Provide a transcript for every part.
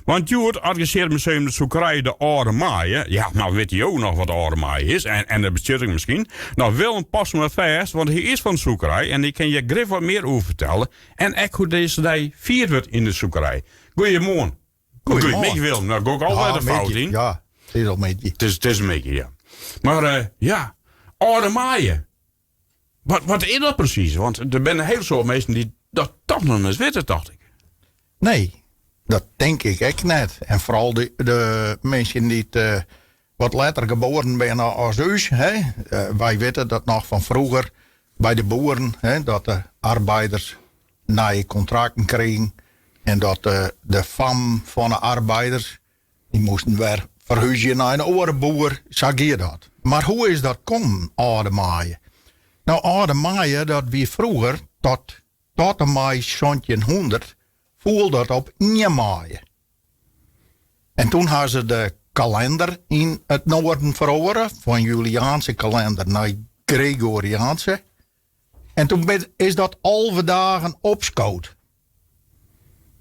Want Joert adresseert misschien de zoekerij de oude maaien. Ja, nou weet hij ook nog wat oude maaien is. En de besturing misschien. Nou, Willem, pas me vast, want hij is van de zoekerij. En ik kan je grif wat meer over vertellen. En ook hoe deze dag vierd wordt in de zoekerij. Goedemorgen. Goedemorgen, Willem. Nou, ga ik altijd een fout in. Ja, het is al een beetje. Het is een beetje, ja. Maar ja, oude maaien. Wat is dat precies? Want er zijn een hele soort mensen die dat toch nog eens weten, dacht ik. Nee, dat denk ik echt net. En vooral de mensen die wat later geboren zijn als us. Wij weten dat nog van vroeger bij de boeren. Dat de arbeiders nieuwe contracten kregen. En dat de fam van de arbeiders, die moesten weer verhuizen naar een andere boer. Zag je dat. Maar hoe is dat komen, oude maaien? Nou, oude maaien, dat wie vroeger tot de mei 1700 voelde dat op 1 maaien. En toen hadden ze de kalender in het noorden veroverd, van Juliaanse kalender naar Gregoriaanse. En toen is dat 11 dagen opschoot.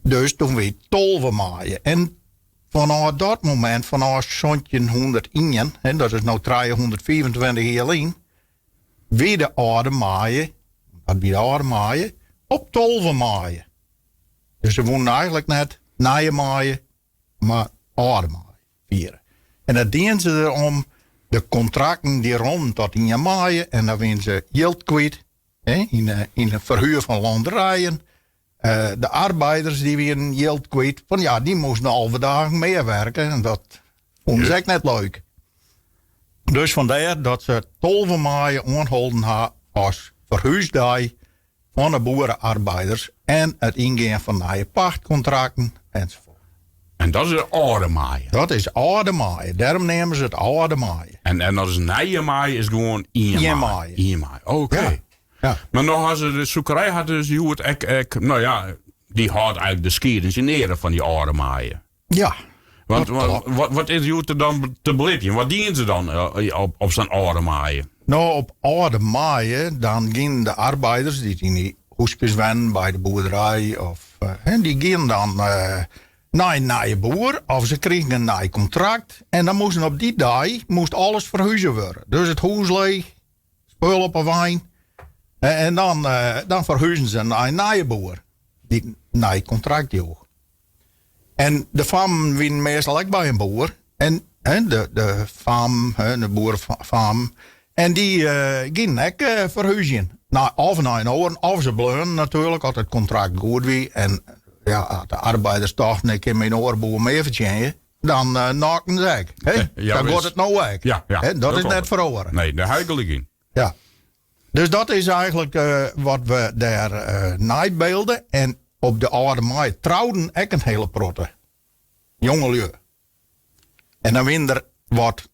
Dus toen weer 12 maaien. En vanaf dat moment, vanaf 1701, en dat is nou 324 jaar in, weer de oude maaien, dat weer de oude maaien, op 12 maaien. Dus ze woonden eigenlijk net nieuwe maaien, maar oude maaien vieren. En dat dienen ze erom, de contracten die rond tot 1 maaien, en dan winnen ze geld kwijt, in het verhuur van landerijen. De arbeiders die weer een geld kwijt, van ja, die moesten alle dagen meer werken. En dat vond ze echt net leuk. Dus vandaar dat ze 12 maaien aangehouden hebben als verhuisdag van de boerenarbeiders en het ingaan van nieuwe pachtcontracten enzovoort. En dat is de oude maaien. Dat is oude maaien. Daarom nemen ze het oude maaien. En dat is nieuwe maaien is gewoon 1 maaien. 1 maaien. Oké. Ja. Ja. Maar nog als de zoekerij had dus nou ja, die houdt eigenlijk de skierens in ere van die oude maaien. Ja. Want wat is die er dan te beleven? Wat dienen ze dan op zijn oude maaien? Nou, op oude maaien, dan gingen de arbeiders die in die hoespjes wennen bij de boerderij, die gingen dan naar een nieuwe boer, of ze kregen een nieuw contract. En dan moesten op die dag alles verhuizen worden. Dus het huis leeg, spul op een wijn. En dan verhuizen ze naar een nieuwe boer, die een nieuw contract joeg. En de fam winnen meestal ook bij een boer. En de fam, de boerenfam. En die gingen ook verhuizen. Nou, of naar een oren, of ze bleven natuurlijk, als het contract goed was. En ja, de arbeiders dachten, ik kan mijn oorboer mee vertjennen. Dan naken ze ook. Dan wordt het nou ook. Ja, dat is net veroveren. Nee, daar huikel ik in. Ja. Dus dat is eigenlijk wat we daar nabeelden. En op de oude maai trouwden ook een hele protte. Jongelui. En dan winnen er wat,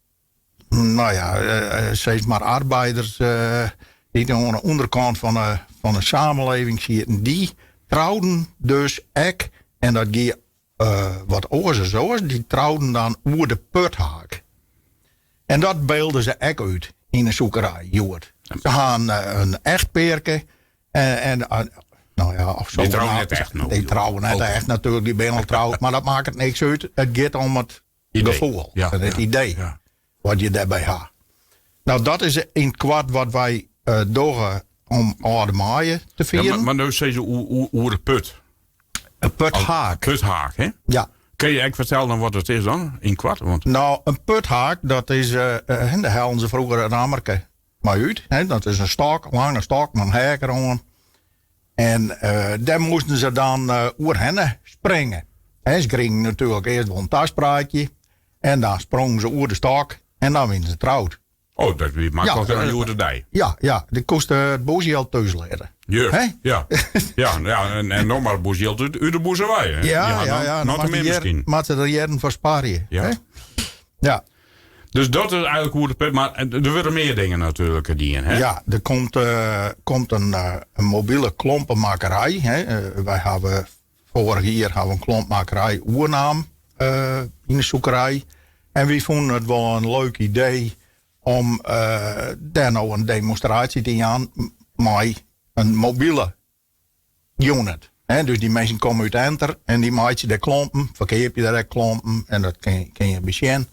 nou ja, steeds maar arbeiders die aan de onderkant van een samenleving zitten. Die trouwden dus ook, en dat ging wat oorzaak zoals, die trouwden dan oer de puthaak. En dat beelden ze ook uit in een zoekerij, Joert. Ze gaan een echtperke en nou ja, of zo. Die trouwen net echt nog. Die trouwen net echt natuurlijk, die ben al trouwd. Maar dat maakt het niks uit. Het gaat om het gevoel. Ja, het idee. Ja. Wat je daarbij hebt. Nou, dat is in het kwart wat wij doen om oude maaien te vieren. Ja, maar nu zeg je hoe de put. Een puthaak. Puthaak, hè? Ja. Kun je eigenlijk vertellen dan wat het is dan? In kwart? Want... Nou, een puthaak, dat is, de halen ze vroeger een hamerke maar uit. Hè? Dat is een stok, een lange stok met een hek erom. En daar moesten ze dan oer hennen springen. En ze kregen natuurlijk eerst wel een taspraatje. En dan sprongen ze oer de stok. En dan werden ze trouwd. Oh, dat is makkelijk dan je de dij. Ja, die kost het boezjel thuis leren. Ja. En nog maar boezjel uit de boezerij. Ja. Misschien. Maar ze er jaren voor sparen. Ja. Ja. Dus dat is eigenlijk hoe de put. Maar er worden meer dingen natuurlijk die in. Hè? Ja, er komt een mobiele klompenmakerij. Wij hebben vorig jaar een klompmakerij Oernaam in de zoekerij. En we vonden het wel een leuk idee om daar nou een demonstratie te gaan met een mobiele unit. Dus die mensen komen uit Enter en die maak je daar klompen. Verkeer je daar klompen en dat kun je bezien.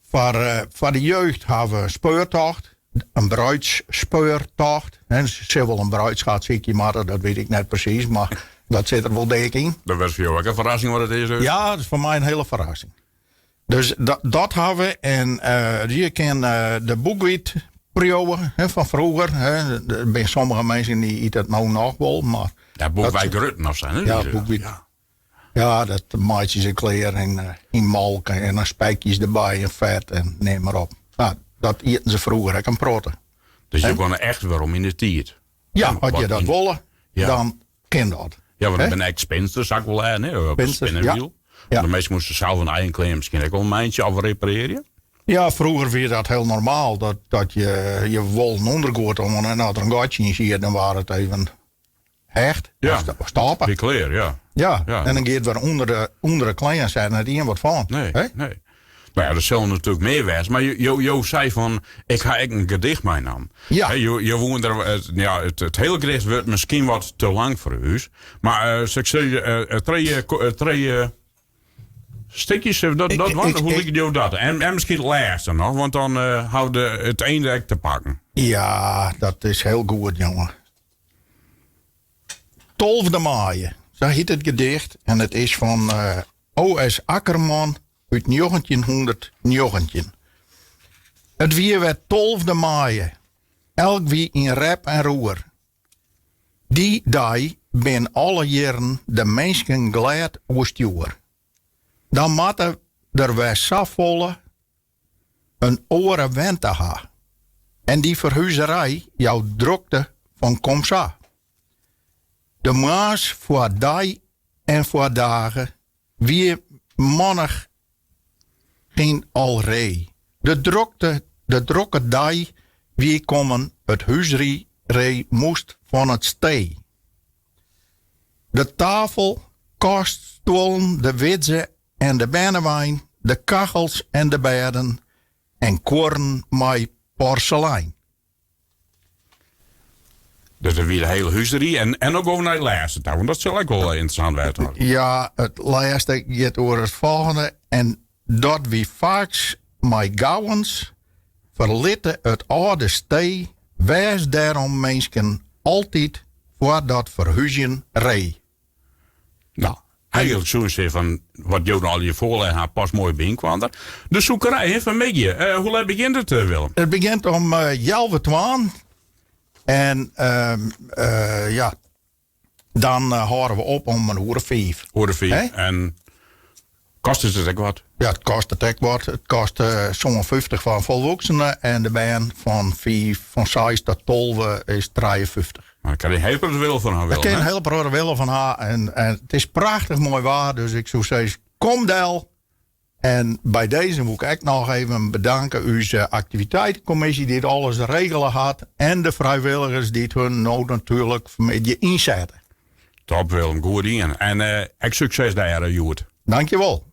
Voor de jeugd hebben we een speurtocht. Een bruidsspeurtocht. Ze zullen wel een bruidsschat ziekje maken, dat weet ik net precies. Maar dat zit er wel dik in. Dat was voor jou ook een verrassing wat het is. Dus. Ja, dat is voor mij een hele verrassing. Dus dat hebben we. En je kent de boekwietperiode van vroeger. Er zijn sommige mensen die het nou nog wel. Maar ja, boekwijk Rutten of zijn. Hè? Ja, boekwiet. Ja, dat maatjes en kleren in malk en dan spijkjes erbij en vet en neem maar op. Nou, dat eten ze vroeger ook een protten. Dus je kon er echt waarom in de tiert. Ja, had je dat willen, dan kan dat. Ja, want ik ben echt spinster, zag ik wel aan, hè? Op een spinnenwiel. Ja. De meesten moesten zelf een eigen kleren misschien ook wel een maandje af repareren. Ja, vroeger vind je dat heel normaal. Dat je wollen ondergoed om en als er een gatje in zit, dan waren het even hecht. Ja, stappen. die kleren, ja. Ja, en dan gaat het weer onder de kleren zijn er niet wat van. Nee. Nou ja, dat zullen natuurlijk meer wezen. Maar je zei van, ik ga echt een gedicht meenemen. Ja. Je woont er, het hele gedicht wordt misschien wat te lang voor u. Maar twee stukjes, hoe liep je dat? En misschien het laatste nog, want dan houden het einde te pakken. Ja, dat is heel goed, jongen. 12e maaien. Zo heet het gedicht. En het is van O.S. Akkerman uit 1919. Het weer werd 12e maaien. Elk wie in rep en roer. Die dag ben alle jaren de mensen glad oostjoer. Dan matte er weer safvolle een oren wente ha. En die verhuizerij jou drukte van komsa. De maas voor dag en voor dagen, wie mannig geen alree. De drokke dag, wie komen het huisrie ree moest van het stee. De tafel, kaststoelen, de witse en de bennewijn, de kachels en de bedden en koren met porselein. Dus dat weer de hele huiserie en ook over naar het laatste touw. Want dat zal ook wel interessant weten. Ja, het laatste gaat over het volgende. En dat wie vaak met gauwens verlitten het oude stee, wees daarom mensen altijd voor dat verhuizen ree. Nou, eigenlijk zo'n ze van wat Joden al je voorleggen haar pas mooi binnenkwam. De zoekerij van Megje. Hoe laat begint het, Willem? Het begint om 11:12. En dan horen we op om 1:05. 1:05. En kost het ook wat? Ja, het kost het ook wat. Het kost zo'n 50 van volwassenen. En de baan van 6 tot 12 is 53. Maar daar kan je heel veel wil van haar Daar willen. kan je heel veel willen van haar. En het is prachtig mooi waar. Dus ik zou zeggen, kom Del. En bij deze moet ik ook nog even bedanken onze activiteitencommissie die dit alles regelen had. En de vrijwilligers die het hun nou natuurlijk met je inzetten. Top Willem, goed in. En ik succes daar, Joert. Dankjewel.